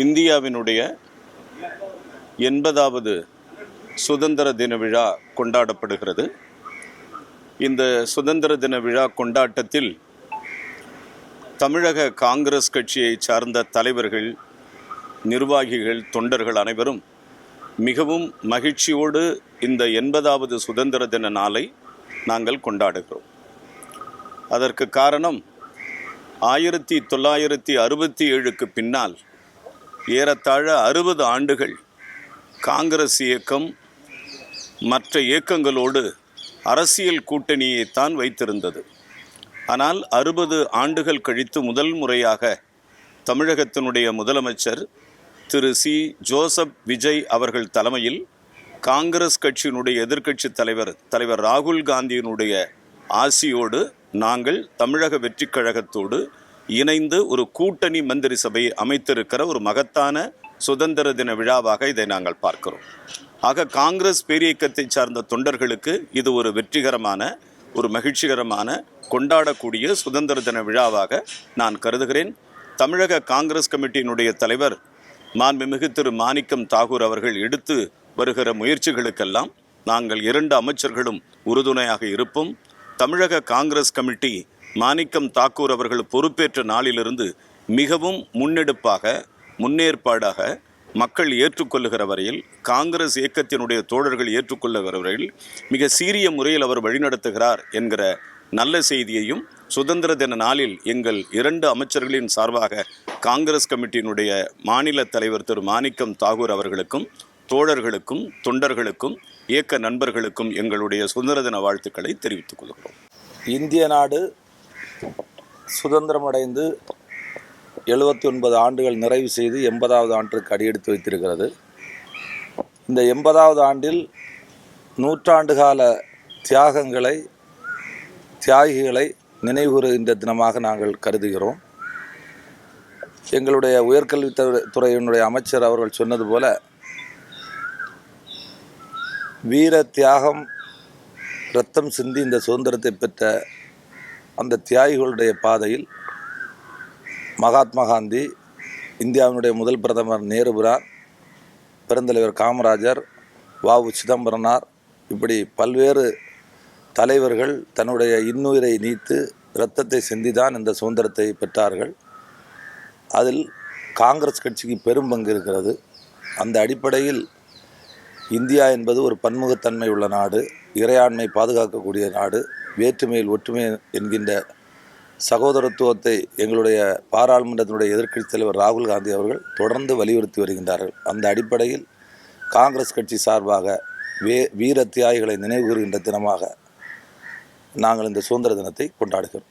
இந்தியாவினுடைய 80வது சுதந்திர தின விழா கொண்டாடப்படுகிறது. இந்த சுதந்திர தின விழா கொண்டாட்டத்தில் தமிழக காங்கிரஸ் கட்சியை சார்ந்த தலைவர்கள், நிர்வாகிகள், தொண்டர்கள் அனைவரும் மிகவும் மகிழ்ச்சியோடு இந்த 80வது சுதந்திர தின நாளை நாங்கள் கொண்டாடுகிறோம். அதற்கு காரணம் 1967க்கு பின்னால் ஏறத்தாழ 60 ஆண்டுகள் காங்கிரஸ் இயக்கம் மற்ற இயக்கங்களோடு அரசியல் கூட்டணியைத்தான் வைத்திருந்தது. ஆனால் 60 ஆண்டுகள் கழித்து முதல் முறையாக தமிழகத்தினுடைய முதலமைச்சர் திரு சி. ஜோசப் விஜய் அவர்கள் தலைமையில் காங்கிரஸ் கட்சியினுடைய எதிர்க்கட்சி தலைவர் ராகுல் காந்தியினுடைய ஆசியோடு நாங்கள் தமிழக வெற்றிக் கழகத்தோடு இணைந்து ஒரு கூட்டணி மந்திரி சபையை அமைத்திருக்கிற ஒரு மகத்தான சுதந்திர தின விழாவாக இதை நாங்கள் பார்க்கிறோம். ஆக காங்கிரஸ் பேரியக்கத்தை சார்ந்த தொண்டர்களுக்கு இது ஒரு வெற்றிகரமான, ஒரு மகிழ்ச்சிகரமான, கொண்டாடக்கூடிய சுதந்திர தின விழாவாக நான் கருதுகிறேன். தமிழக காங்கிரஸ் கமிட்டியினுடைய தலைவர் மாண்புமிகு திரு மாணிக்கம் தாகூர் அவர்கள் எடுத்து வருகிற முயற்சிகளுக்கெல்லாம் நாங்கள் 2 அமைச்சர்களும் உறுதுணையாக இருப்போம். தமிழக காங்கிரஸ் கமிட்டி மாணிக்கம் தாக்கூர் அவர்கள் பொறுப்பேற்ற நாளிலிருந்து மிகவும் முன்னெடுப்பாக, முன்னேற்பாடாக மக்கள் ஏற்றுக்கொள்ளுகிற வரையில், காங்கிரஸ் இயக்கத்தினுடைய தோழர்கள் ஏற்றுக்கொள்ளுகிற வரையில் மிக சீரிய முறையில் அவர் வழிநடத்துகிறார் என்கிற நல்ல செய்தியையும் சுதந்திர தின நாளில் எங்கள் 2 அமைச்சர்களின் சார்பாக காங்கிரஸ் கமிட்டியினுடைய மாநில தலைவர் திரு மாணிக்கம் தாகூர் அவர்களுக்கும், தோழர்களுக்கும், தொண்டர்களுக்கும், இயக்க நண்பர்களுக்கும் எங்களுடைய சுதந்திர தின வாழ்த்துக்களை தெரிவித்துக் கொள்கிறோம். இந்திய நாடு சுதந்திரமடைந்து 79 ஆண்டுகள் நிறைவு செய்து 80வது ஆண்டிற்கு அடியெடுத்து வைத்திருக்கிறது. இந்த 80வது ஆண்டில் நூற்றாண்டு கால தியாகிகளை நினைவுகூறுகின்ற தினமாக நாங்கள் கருதுகிறோம். எங்களுடைய உயர்கல்வித்துறையினுடைய அமைச்சர் அவர்கள் சொன்னது போல, வீர தியாகம் இரத்தம் சிந்தி இந்த சுதந்திரத்தை பெற்ற அந்த தியாகிகளுடைய பாதையில் மகாத்மா காந்தி, இந்தியாவினுடைய முதல் பிரதமர் நேருபிரான், பெருந்தலைவர் காமராஜர், வ.உ. சிதம்பரனார், இப்படி பல்வேறு தலைவர்கள் தன்னுடைய இன்னுயிரை நீத்து இரத்தத்தை சிந்திதான் இந்த சுதந்திரத்தை பெற்றார்கள். அதில் காங்கிரஸ் கட்சிக்கு பெரும் பங்கு இருக்கிறது. அந்த அடிப்படையில் இந்தியா என்பது ஒரு பன்முகத்தன்மை உள்ள நாடு, இறையாண்மை பாதுகாக்கக்கூடிய நாடு, வேற்றுமையில் ஒற்றுமை என்கின்ற சகோதரத்துவத்தை எங்களுடைய பாராளுமன்றத்தினுடைய எதிர்க்கட்சி தலைவர் ராகுல் காந்தி அவர்கள் தொடர்ந்து வலியுறுத்தி வருகின்றார்கள். அந்த அடிப்படையில் காங்கிரஸ் கட்சி சார்பாக வீர தியாகிகளை நினைவுகூறுகின்ற தினமாக நாங்கள் இந்த சுதந்திர தினத்தை கொண்டாடுகிறோம்.